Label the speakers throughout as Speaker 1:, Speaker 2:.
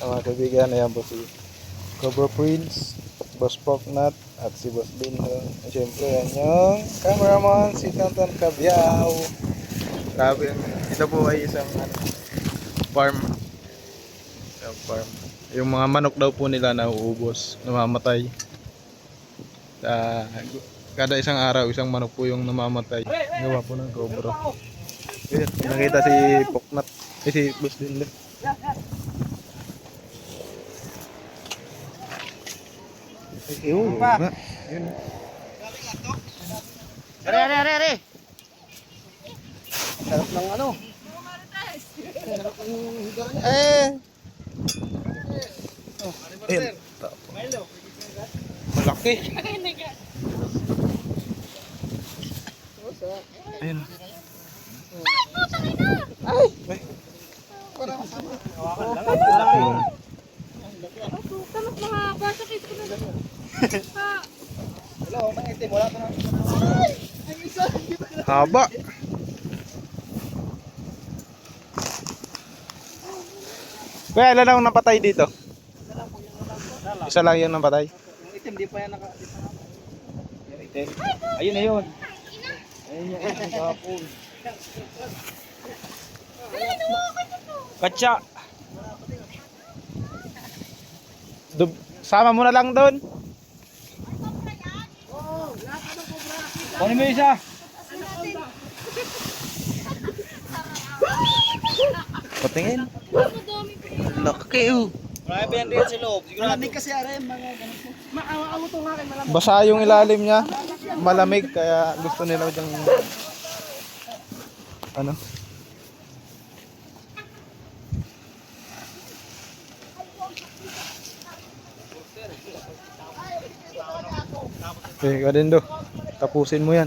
Speaker 1: Mga kaibigan, ayan po si Cobra Prince, Boss Poknat, at si Boss Bindong. At syempre, yan yung cameraman, si Tantan Cabiao. Grabe, ito po ay isang farm. Isang farm. Yung mga manok daw po nila nauubos, namamatay. Kada isang araw, isang manok po yung namamatay. Gawa po ng Cobra. Ayan, nakita si Poknat, si Boss Bindong. Ayun pa. Ayun.
Speaker 2: Are. Sarap ng ano. Sarap ng higar niya.
Speaker 1: Ayun. Malaki. Ayun.
Speaker 2: Ay!
Speaker 3: Tamak mga basa kids ko na.
Speaker 2: Hello, mangitim. Wala ka na. Ay, isa.
Speaker 1: Haba. Kaya ilan lang napatay dito? Isa lang yung napatay.
Speaker 2: Yung itim, di pa yan naka... Yung itim. Ayun na yun. Ayun yung itim kahapon.
Speaker 1: Katsa. Sama mo na lang doon.
Speaker 2: Kunin mo isa.
Speaker 1: Patingin.
Speaker 3: Madami pa yun.
Speaker 1: Laki oh.
Speaker 2: Marami pa yan rin sa loob. Malamig kasi are, mga ganito. Maawa to nga kay malamig.
Speaker 1: Basa yung ilalim niya. Malamig kaya gusto nila diyang ano. Okay, Gadindo. Tapusin mo yan.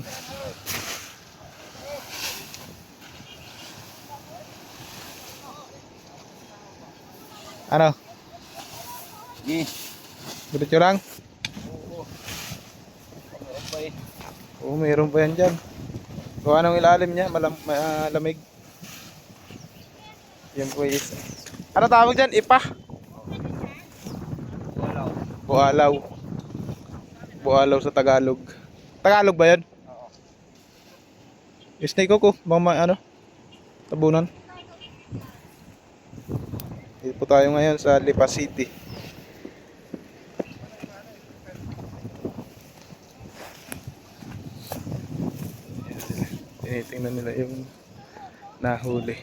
Speaker 1: Ano?
Speaker 2: Sige.
Speaker 1: Diretso lang?
Speaker 2: Meron pa eh.
Speaker 1: Oo, mayroon pa yan dyan. Kung anong ilalim niya, malamig. Yan po is. Ano tawag dyan? Ipa?
Speaker 2: Wala.
Speaker 1: Bualaw. Bualaw sa Tagalog. Tagalog ba yan?
Speaker 2: Oo.
Speaker 1: Snake ko, ano? Tabunan. Dito po tayo ngayon sa Lipa City. Tinitingnan nila yung nahuli.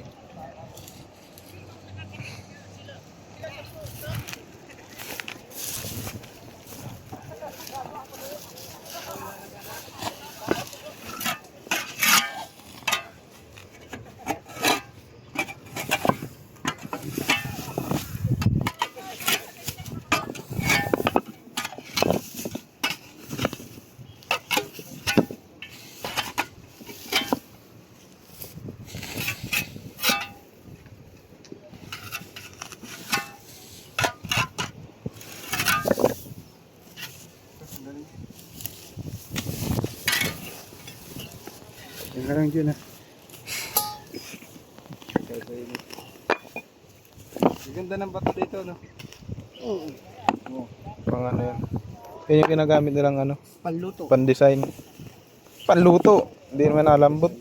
Speaker 1: Yung lang dyan ha.
Speaker 2: Ang ganda ng bato dito, no? Oo.
Speaker 1: Pang ano yan. Yan yung ginagamit nilang ano.
Speaker 2: Panluto.
Speaker 1: Pan-design. Panluto. Hindi naman nalambot.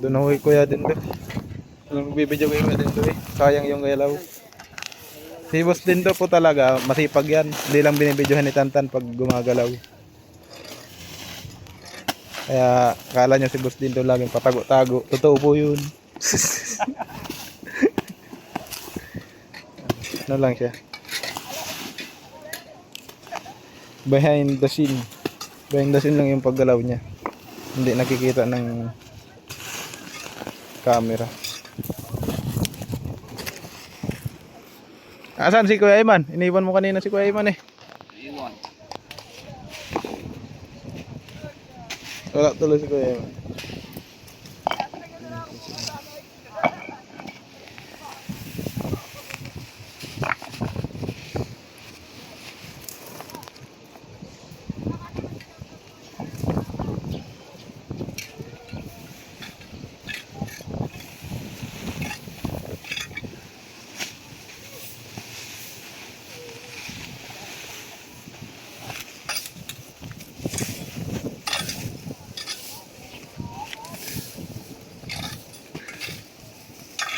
Speaker 1: Doon ako kay Kuya din doon. Nagbibidyo ko yung din doon eh. Sayang yung galaw. Si Boss din doon po talaga, masipag yan. Hindi lang binibidyohan ni Tantan pag gumagalaw. Kaya kala nyo si Boss din doon laging patago-tago. Totoo po yun. Ano lang siya. Behind the scene. Behind the scene lang yung paggalaw niya. Hindi nakikita ng camera. Asan si Kuya Iman? Iniwan mo kanina si Kuya Iman eh.
Speaker 2: Iwan.
Speaker 1: Wala tuloy si Kuya Iman.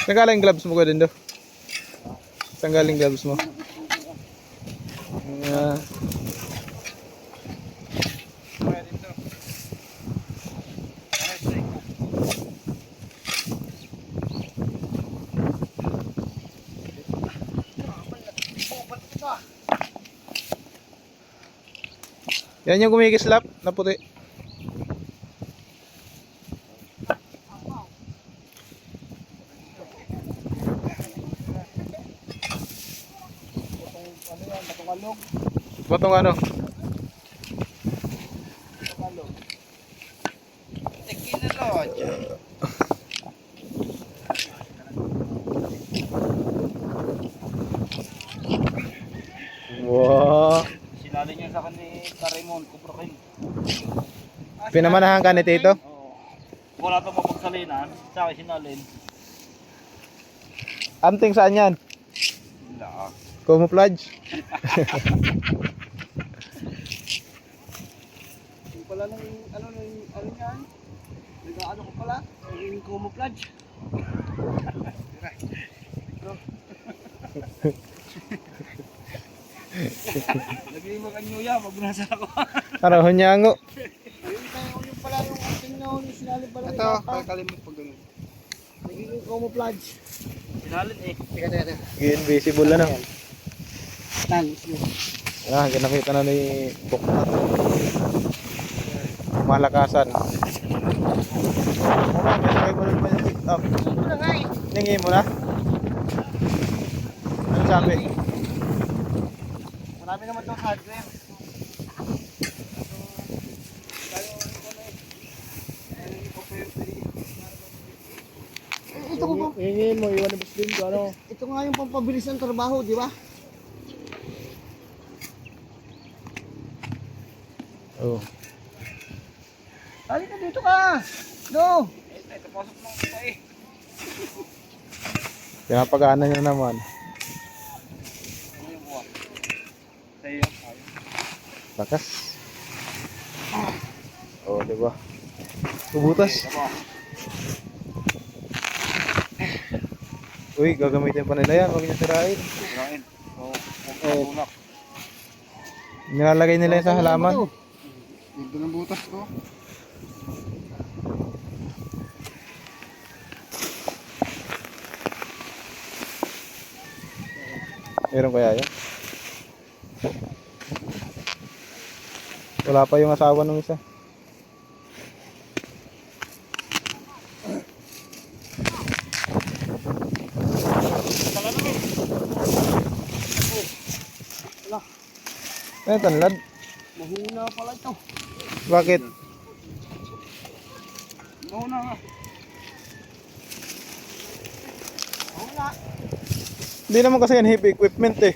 Speaker 1: Nagaling gloves mo ko din do. Tanggaling gloves mo. Yeah. Yan yung kumikislap na puti. Batong ano? Wow.
Speaker 2: Sinali niya sa akin ni Tarimon, Kubrakin.
Speaker 1: Pinamanahan ka ni Tito?
Speaker 2: Oo. Wala itong mapagsalinan, sa akin sinalin.
Speaker 1: Anting saan yan?
Speaker 2: Wala.
Speaker 1: Camouflage?
Speaker 2: Yung pala ng ano yan? Nag-ano ko pala? Yung camouflage. Lagay mo kanyuya, magbunasa ako.
Speaker 1: Ano, hunyango?
Speaker 2: Yung pala yung ating na yung sinalin pala.
Speaker 4: Ito, kalimut pag ganun.
Speaker 2: Nagiging camouflage. Sinalin eh. Teka.
Speaker 1: Invisible na.
Speaker 2: Thanks.
Speaker 1: Ah, ginamita na ni Buknat. Malakasan. Kaya mo rin pa yung TikTok. Ningi mo na? Ano sabi?
Speaker 2: Marami naman itong hardware. Ito ko po.
Speaker 4: Hingin mo, iwan na Muslim ko, ano?
Speaker 2: Ito nga yung pampabilis ng trabaho, di ba?
Speaker 1: Oh.
Speaker 2: Halika dito ka! No! Ito, pasok mo ito eh.
Speaker 1: Pinapagana niya naman.
Speaker 2: Ano yung buwan? Sa'yo yung kaya.
Speaker 1: Lakas. Oh, di ba? Tubutas. Uy, gagamitin pa nila yan. Huwag niya sirain.
Speaker 2: Sirain. So, huwag matunak.
Speaker 1: Nilalagay nila yan sa halaman.
Speaker 4: Ganda ng butas ko.
Speaker 1: Meron kaya yan? Wala pa yung asawa ng isa. Eh, tanlad.
Speaker 2: Mahina pala ito.
Speaker 1: Bakit?
Speaker 2: Mahuna nga. Mahuna.
Speaker 1: Hindi naman kasi yan heavy equipment eh.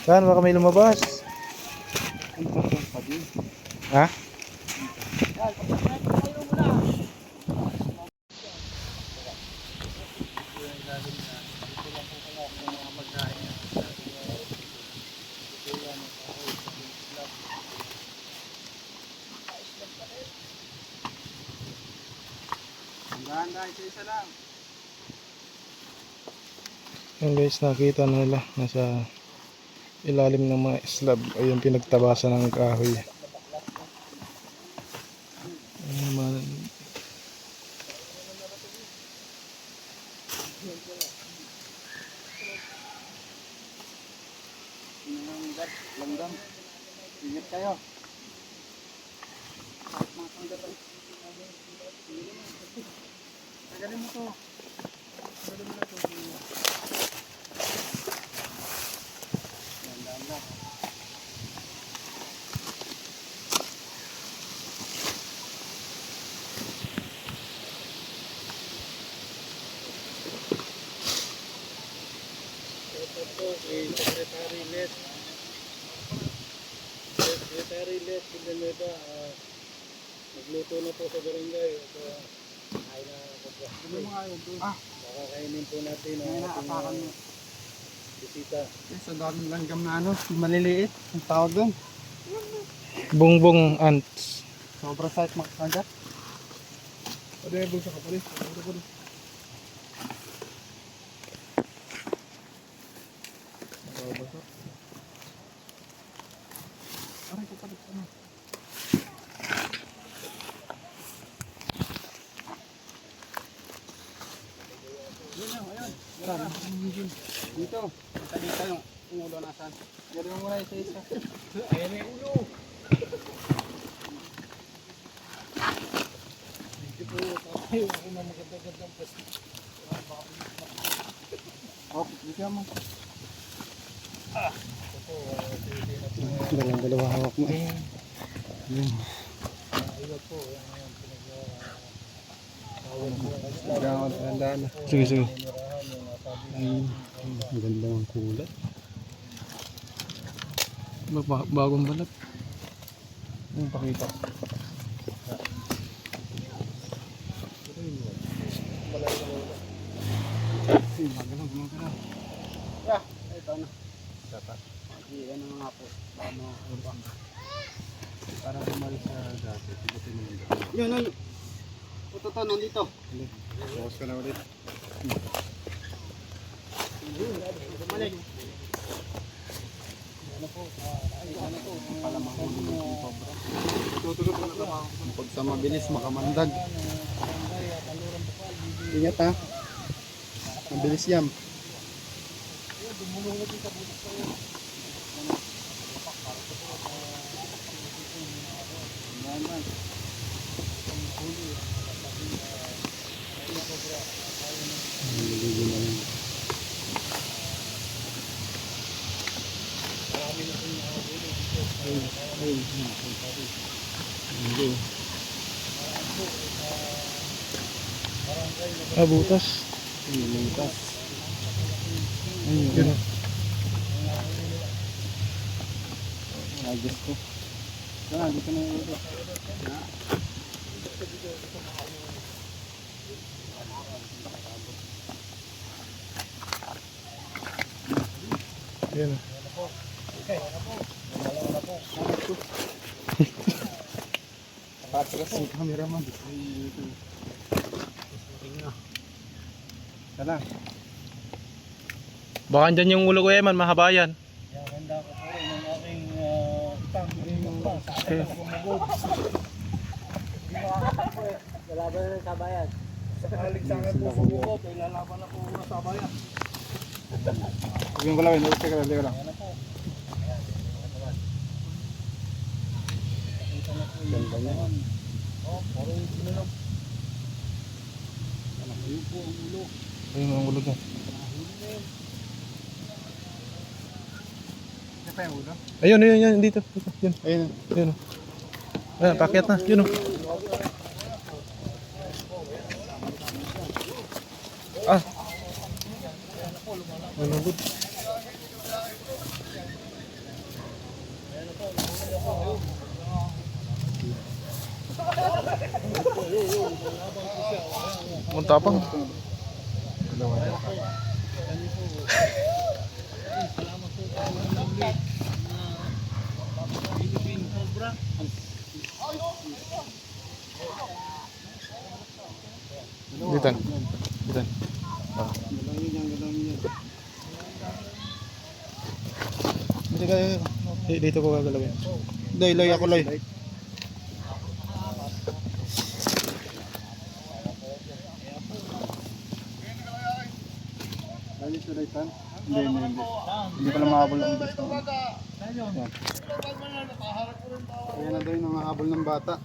Speaker 1: Saan? Baka may lumabas. Ha?
Speaker 4: Dahan-dahan sa isa lang.
Speaker 1: Yan guys, nakita na nila. Nasa ilalim ng mga slab. Ayun, pinagtabasan ng kahoy. Ayun naman.
Speaker 2: Langgam. Ingat kayo. Tagalin mo to. Tagalin mo na to. Langgam. Ito kay Secretary Les. Secretary Les Villanueva, nagluto na po sa barangay at
Speaker 4: Tuloy mo nga yun.
Speaker 2: Kakakainin po natin ang
Speaker 4: Ngayon
Speaker 2: ating
Speaker 4: naapakan mo.
Speaker 2: bisita.
Speaker 4: Yes, ang daming langgam na ano. Yung maliliit. Ang tawag doon.
Speaker 1: Bongbong ants.
Speaker 4: Sobrang size makakagat. Pwede yung bulsa ka pala. Pwede ko doon. Aray ko pala. Ano? Ayun. Dito. Dito yung ulo nasan. Gari mo muna isa-isa.
Speaker 2: Ayan na yung ulo. Dito po tayo. Ako na magandang plastic.
Speaker 4: Oh, dito mo.
Speaker 1: Dalawa hawak mo.
Speaker 2: Iwag po. Ayan, pinag-awag po ang isla.
Speaker 4: Tandaan na.
Speaker 1: Sige, sige.
Speaker 2: Pinirahan yung sabi
Speaker 1: Ang ganda ng kulay. Bagong balat. Yung pakita.
Speaker 4: Gumagalaw. Yeah, ito na. Ano nga po. Para bumalik sa dati. Yun, yun. Ito to, nandito. Bawas ka na ulit. Bumalik. Ano po? Ano po? Pala mahuli ng cobra. Tutulog ko na trabaho. Pag sa mabilis, makamandag. Ingat ha. Mabilis yan.
Speaker 1: Butas.
Speaker 4: Butas.
Speaker 1: Yun.
Speaker 4: Agos ko. Dito na yung ulo.
Speaker 1: Yun.
Speaker 4: Patras yung cameraman. Tala.
Speaker 1: Baka dyan yung ulo ko Eman, mahaba yan.
Speaker 2: handa ko po rin ng aking itang.
Speaker 1: Okay.
Speaker 2: Bumubog. Hindi makakatakbo eh. Lalaban na ng sabayan. Sa kaligsangan po bumubog. Lalaban na po ng sabayan.
Speaker 4: Huwag yung kalawin. Huwag ka lang.
Speaker 2: Yan na po.
Speaker 4: Ganda niya.
Speaker 2: Oh, parang sinulog. Yun po ang ulo.
Speaker 1: Ayun ang ulo niya.
Speaker 4: Hindi pa yung ulo?
Speaker 1: Ayun, ayun, ayun, dito. Yun,
Speaker 4: Ayun.
Speaker 1: yun. Ayan, pakyat na. Yun. Ah. Malungkot. Ang tapang.
Speaker 2: Philippine Cobra.
Speaker 1: Ditan. Ditan.
Speaker 4: Galawin yan, galawin yan.
Speaker 1: Dito ka. Dito ko gagalawin.
Speaker 4: Day, lay ako lay. Ayos na Daytan? Hindi. Hindi pala mahabol ang best. Yan. Ayan na daw yung nangahabol ng bata.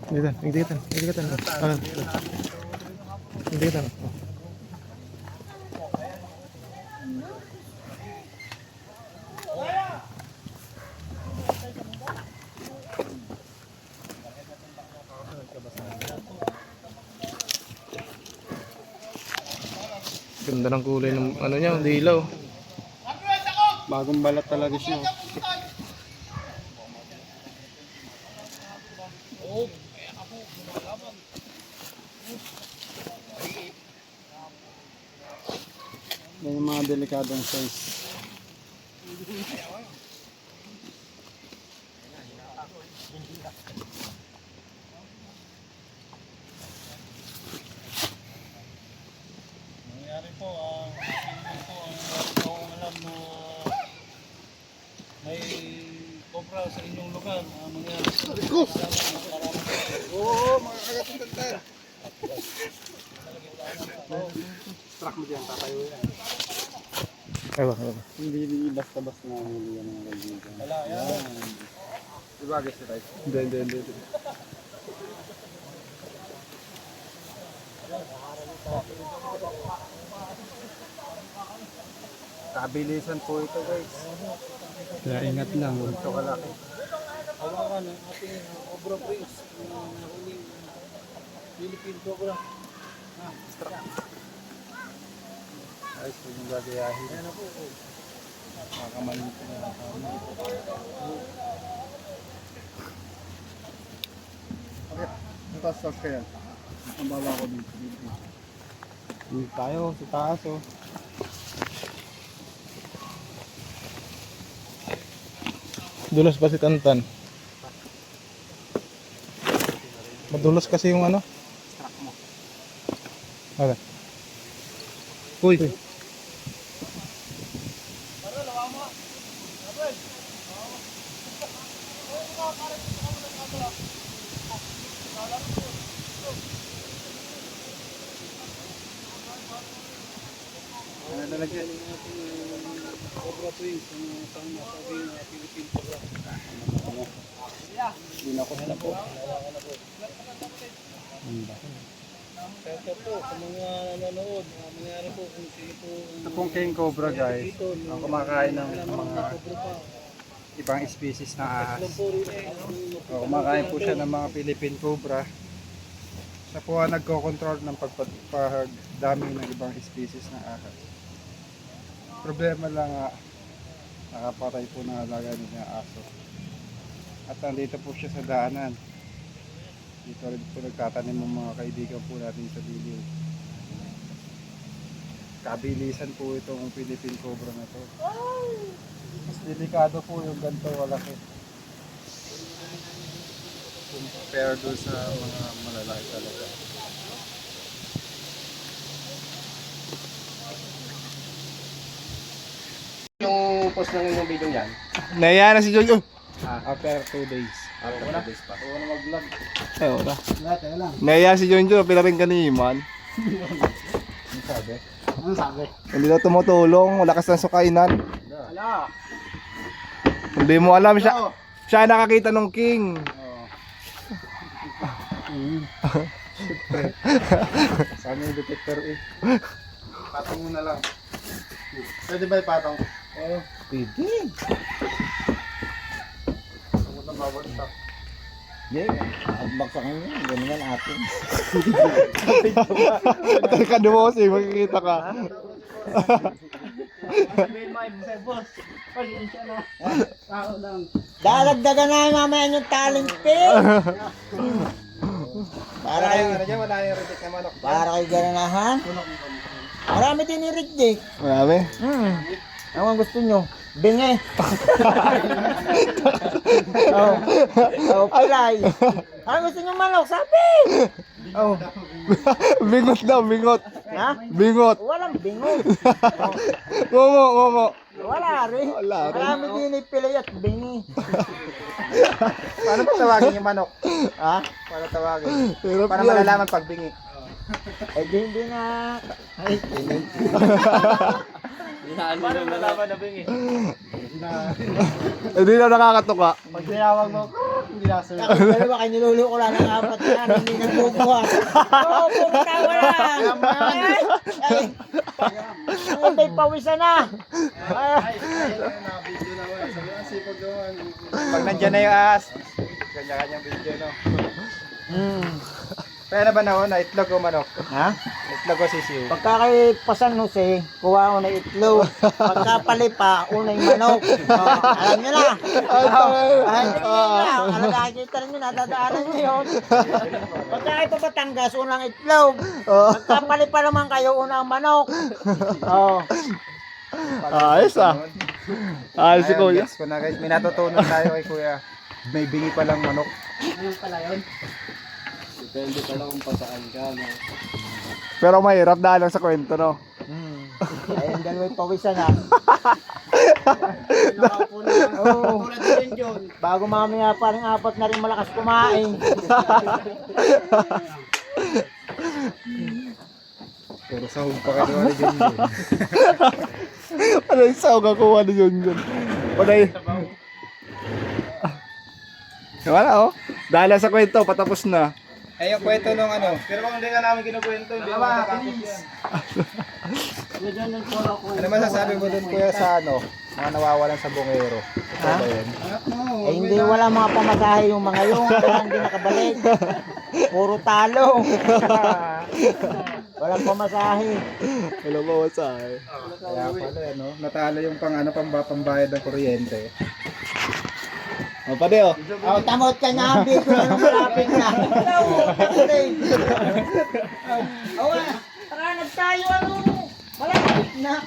Speaker 1: Ditan. Ditan. Ditan. Ah. Ditan. Ganda ng kulay ng ano niya, dilaw.
Speaker 4: Bagong balat talaga siya. Yan yung mga delikadong size.
Speaker 2: Nangyari po, kung alam na may cobra sa inyong lugar, mangyari po.
Speaker 1: Oo, mga kagatong tantan.
Speaker 4: Truck mo dyan, tatayo yan.
Speaker 1: Ewan.
Speaker 4: Hindi basta-basta na huli yan mga kaibigan.
Speaker 2: Wala, yan.
Speaker 4: Diba guys, right? Hindi. Kabilisan po ito guys. Kaya ingat lang. Ito kalaki.
Speaker 2: Hawakan ang ating Cobra Prince, nahuling Philippine Cobra.
Speaker 4: Guys, huwag yung gagayahin.
Speaker 2: Ayan na po.
Speaker 4: Makamanin ko na lang. Okay, taas ka yan. Ang baba ko dito. Dito tayo, sa taas oh.
Speaker 1: Dulas pa si Tantan. Madulas kasi yung ano.
Speaker 4: Truck mo.
Speaker 1: Okay.
Speaker 4: Uy! Ano talaga?
Speaker 2: Cobra Prince, ang sabing Philippine Cobra.
Speaker 4: Dinakot na po.
Speaker 2: Kaya po, sa mga nanonood, mangyari po kung sino po
Speaker 4: Ito pong king cobra guys. Ang kumakain ng mga
Speaker 2: Cobra pa.
Speaker 4: ibang species na ahas.
Speaker 2: Alam po rin eh,
Speaker 4: O, kumakain po siya ng mga Philippine cobra. Siya po ang nagko-control ng pagdami ng ibang species na ahas. Problema lang nakapatay po ng alaga niya aso. At nandito po siya sa daanan. Dito rin po nagtatanim ng mga kaibigan po natin sa Biliw. Kabilisan po itong Philippine cobra na to. Mas delikado po yung ganito walaki. Compare doon sa mga malalaki talaga.
Speaker 5: Yung post ng inyong video yan,
Speaker 1: Naiya na si Jojo.
Speaker 4: After 2 days.
Speaker 5: after 2 days pa.
Speaker 4: Oo na mag-vlog.
Speaker 1: Ay, wala.
Speaker 4: Lahat lang.
Speaker 1: Naiya si Jojo, pila rin kaniman.
Speaker 4: Ano sabi? Ano sabi?
Speaker 1: Hindi daw tumutulong, malakas ng sukainan.
Speaker 4: Ala!
Speaker 1: Hindi mo alam siya nakakita ng king.
Speaker 4: Oo. Sana yung detector eh. Patong mo na lang. Pwede ba ipatong? Oo.
Speaker 1: Pwede.
Speaker 4: Huwag na babagsak.
Speaker 5: Hindi, baksak nyo, ganun yan atin.
Speaker 1: Teka dumos eh, makikita ka.
Speaker 5: Dadagdagan na mamaya yung talent pay. Para kayo,
Speaker 4: Ano dyan? Wala yung retik na manok.
Speaker 5: para kayo ganahan. Marami din ni Rick Dick.
Speaker 1: Marami.
Speaker 5: Ano ang gusto nyo? Bingi. Oh, pilay. Ano gusto nyo manok? Sabi! Oh,
Speaker 1: Bingot daw, bingot.
Speaker 5: ha?
Speaker 1: Bingot.
Speaker 5: Walang bingo.
Speaker 1: Momo.
Speaker 5: Wala rin.
Speaker 1: Wala rin.
Speaker 5: Marami din ni pilay at bingi.
Speaker 4: Paano pa tawagin yung manok?
Speaker 5: Ha?
Speaker 4: Paano tawagin?
Speaker 1: Hirap
Speaker 4: Para
Speaker 1: yan.
Speaker 4: malalaman pag bingi.
Speaker 5: Eh di hindi na. Ay,
Speaker 1: Hindi na nakakatuka.
Speaker 4: Pag tinawag mo, hindi na sir.
Speaker 5: ako dalawa kayo niluluko lang ng apat na yan, hindi nagbubuhat. Oo, pumunta wala. Ay, may pawisan na. Ay,
Speaker 4: Pag nandyan na yung ahas, kanya-kanyang video no. Kaya na ba na itlog o manok?
Speaker 5: ha?
Speaker 4: Itlog o sisiw.
Speaker 5: Pagka kay Pasan Jose, kuha ko na itlog. Pagka palipa, unay manok. Alam nyo na. Alam nyo na. Alam nakikita rin nyo, nadadaanan nyo yun. Pagka kay Papatangas, unang itlog. Pagka palipa naman kayo, unang manok.
Speaker 1: Ayos ah. Ayos si
Speaker 4: Ayun,
Speaker 1: Kuya.
Speaker 4: gets ko na guys. May natutunan tayo kay Kuya. May bingi palang manok.
Speaker 2: Depende pa lang kung pasaan ka, no?
Speaker 1: Pero mahirap dahil lang sa kwento, no?
Speaker 5: Ayun, dalawa'y pawisan na.
Speaker 2: Nakaupo na. Tulad din yun.
Speaker 5: Bago mamaya pa rin apat na rin malakas kumain.
Speaker 4: Pero sahog pa kayo ni Junjun.
Speaker 1: Ano yung sawag ako? Ano yun yun? Panay. Wala oh. Dahil lang sa kwento, patapos na.
Speaker 4: Ay, yung kwento nung ano.
Speaker 1: Pero kung hindi nga namin kinukwento, hindi
Speaker 4: naman nakakapos yan. Ano masasabi mo dun Kuya sa ano? Mga nawawalan sa bungero.
Speaker 5: Ha? Eh, hindi wala mga pamasahe yung mga yung kaya hindi nakabalik. Puro talo. Walang pamasahe.
Speaker 1: Wala ba masahe?
Speaker 4: Kaya pala ano, natalo yung pambayad ng kuryente.
Speaker 1: O, pade oh.
Speaker 5: Oh, tamot ka na, biko na nung malapit na. Tara, nagtayo ano. Malapit na.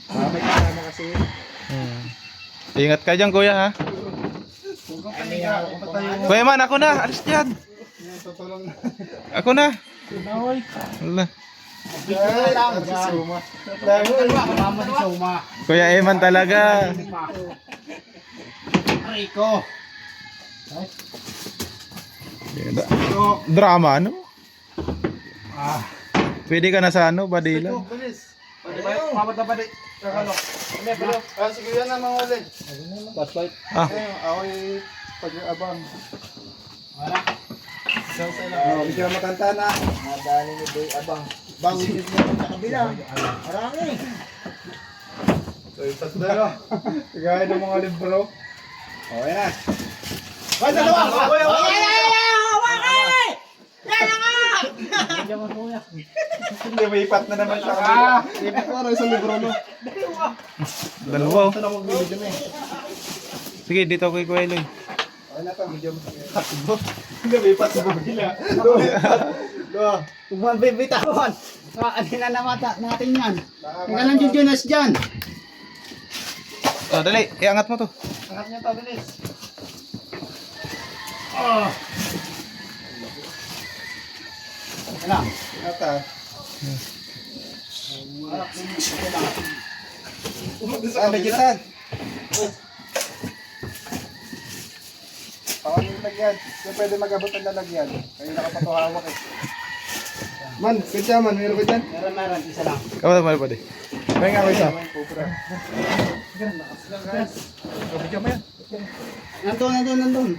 Speaker 4: May kasama kasi.
Speaker 1: Ingat ka dyan, Kuya, ha? Kuya man, ako na. Alis dyan. Ako na. Wala. Kuya Eman talaga.
Speaker 2: Rico.
Speaker 1: Drama, ano? Pwede ka na sa ano, Badila?
Speaker 4: Sige yan ang mga ulit.
Speaker 1: Ah,
Speaker 4: Ako'y pag-abang. Medyo matanta na.
Speaker 5: Nadali ni Boy Abang. Bago dito na sa kabila. Marami.
Speaker 4: So yung tatlo. Kagaya ng mga libro. Okay na.
Speaker 5: Ay, dalawa! Hawakan! Yan na nga!
Speaker 4: Hindi, may ipat na naman siya. Ibig ko na isang libro no.
Speaker 1: dalawa. Oh. Sige, dito kay Kuya Eloy.
Speaker 4: Okay na to, medyo hindi, may ipat sa bumila.
Speaker 2: Kung mabibitawan. Kanina na mata natin yan. Teka lang dyan Jonas dyan.
Speaker 1: Oh, dali. Iangat mo to.
Speaker 2: Angat niya to, bilis. Teka lang.
Speaker 4: Ata. Saan may gitan? Paano yung lagyan? Kung pwede mag-abot ang lalagyan. Kayo nakapatuhawak eh. Man, kaya man, meron ko dyan.
Speaker 2: Meron, isa lang.
Speaker 1: Kamu mo pwede.
Speaker 4: Kaya nga ko isa.
Speaker 2: Nandun.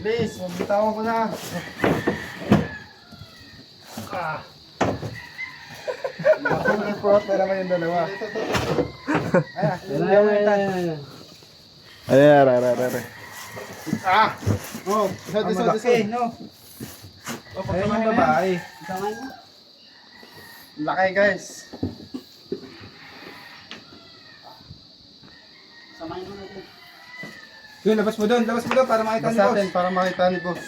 Speaker 4: Bilis, bitawan ko na. Ako na po, pero may yung dalawa. Ayan,
Speaker 1: Ayan, re.
Speaker 4: Oh, isa, no? Oh, pagkamahin na babae. Laki guys.
Speaker 2: Samahin mo natin.
Speaker 4: Yun, labas mo doon para makita ni boss. Para makita ni boss.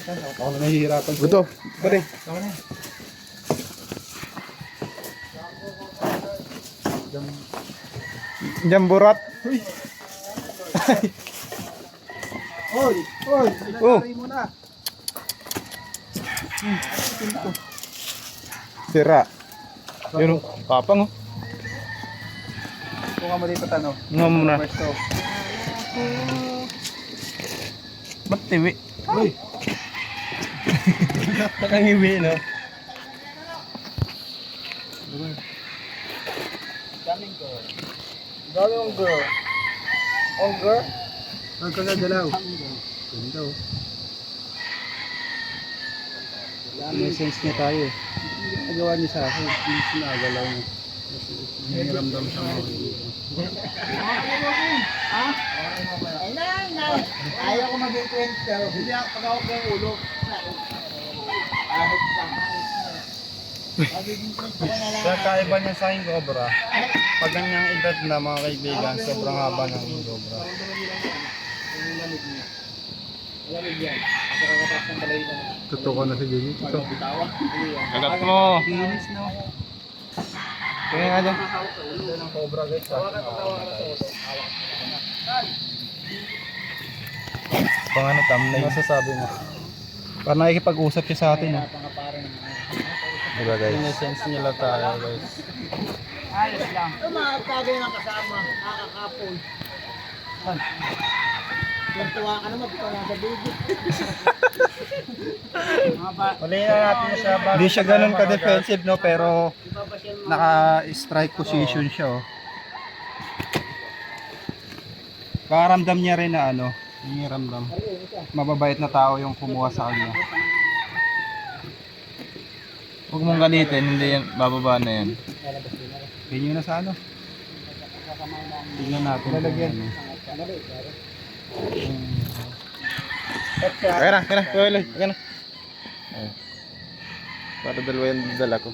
Speaker 4: Ako na nahihirapan.
Speaker 1: Buto.
Speaker 4: Pare.
Speaker 1: Jamburat.
Speaker 4: Oy!
Speaker 1: Oh.
Speaker 4: Ilagay mo na.
Speaker 1: Sira. Yun, kapang oh.
Speaker 4: Kung mo dito tano.
Speaker 1: Nga muna.
Speaker 4: Pwesto.
Speaker 1: Ba't tiwi?
Speaker 4: Uy!
Speaker 1: Nakangiwi, no?
Speaker 4: Dami mong girl. Girl? Ang kagagalaw. Ganda oh. May sense niya tayo eh. Nagawa niya sa akin. Hindi sinagalaw niya. Hiniramdam siya mo.
Speaker 5: Ay, na. Ayaw ko mag-20 pero hindi ako pag-awag ng ulo. Ahit pa. Magiging kwento ko na lang.
Speaker 4: Kaya kaiba niya sa aking cobra. Pag ganyang edad na mga kaibigan, sobrang haba ng cobra. Tutukan na si Gigi.
Speaker 1: Kagat mo.
Speaker 4: Linis no.
Speaker 1: Kaya nga dyan.
Speaker 4: Ng cobra guys.
Speaker 1: Pang ano, thumbnail.
Speaker 4: Masasabi mo. Parang nakikipag-usap siya sa atin.
Speaker 1: Diba guys?
Speaker 4: Sinesense niya lang tayo guys.
Speaker 5: Ayos lang. Ito mga tagay ng kasama. Nakakapol. Tuntuwa ka naman. Ito nga sa baby.
Speaker 4: Huli na natin siya. Hindi siya ganun ka-defensive no, pero naka-strike position siya oh. Paramdam niya rin na ano, yung ramdam. Mababait na tao yung kumuha sa kanya.
Speaker 1: Huwag mong galitin, hindi yan, bababa na yan.
Speaker 4: Ganyan na sa ano. Tingnan natin. Lalagyan.
Speaker 1: Kaya na, kaya na. Ay. Para dalawa yung dala ko.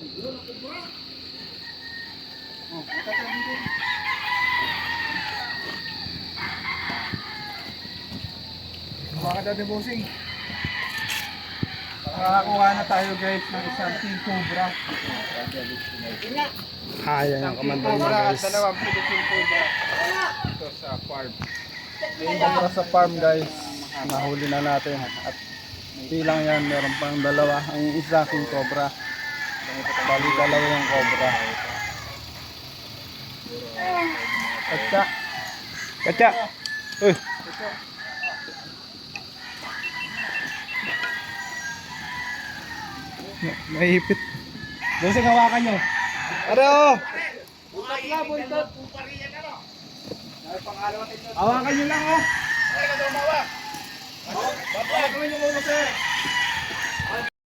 Speaker 4: Baka dati bossing. Nakakuha na tayo guys ng isang King Cobra. Kaya ng kamandang niya guys. Dalawang Philippine Cobra. Ito sa farm. Yung cobra sa farm guys. Nahuli na natin. At bilang yan, meron pang dalawa. Ang isa King Cobra. Bali dalawa yung Cobra. Katsa.
Speaker 1: Katya! Uy! Naipit.
Speaker 4: Bossing, hawakan nyo.
Speaker 1: Ano?
Speaker 4: Hawakan nyo lang oh.
Speaker 2: Baba, gawin yung ulo, sir.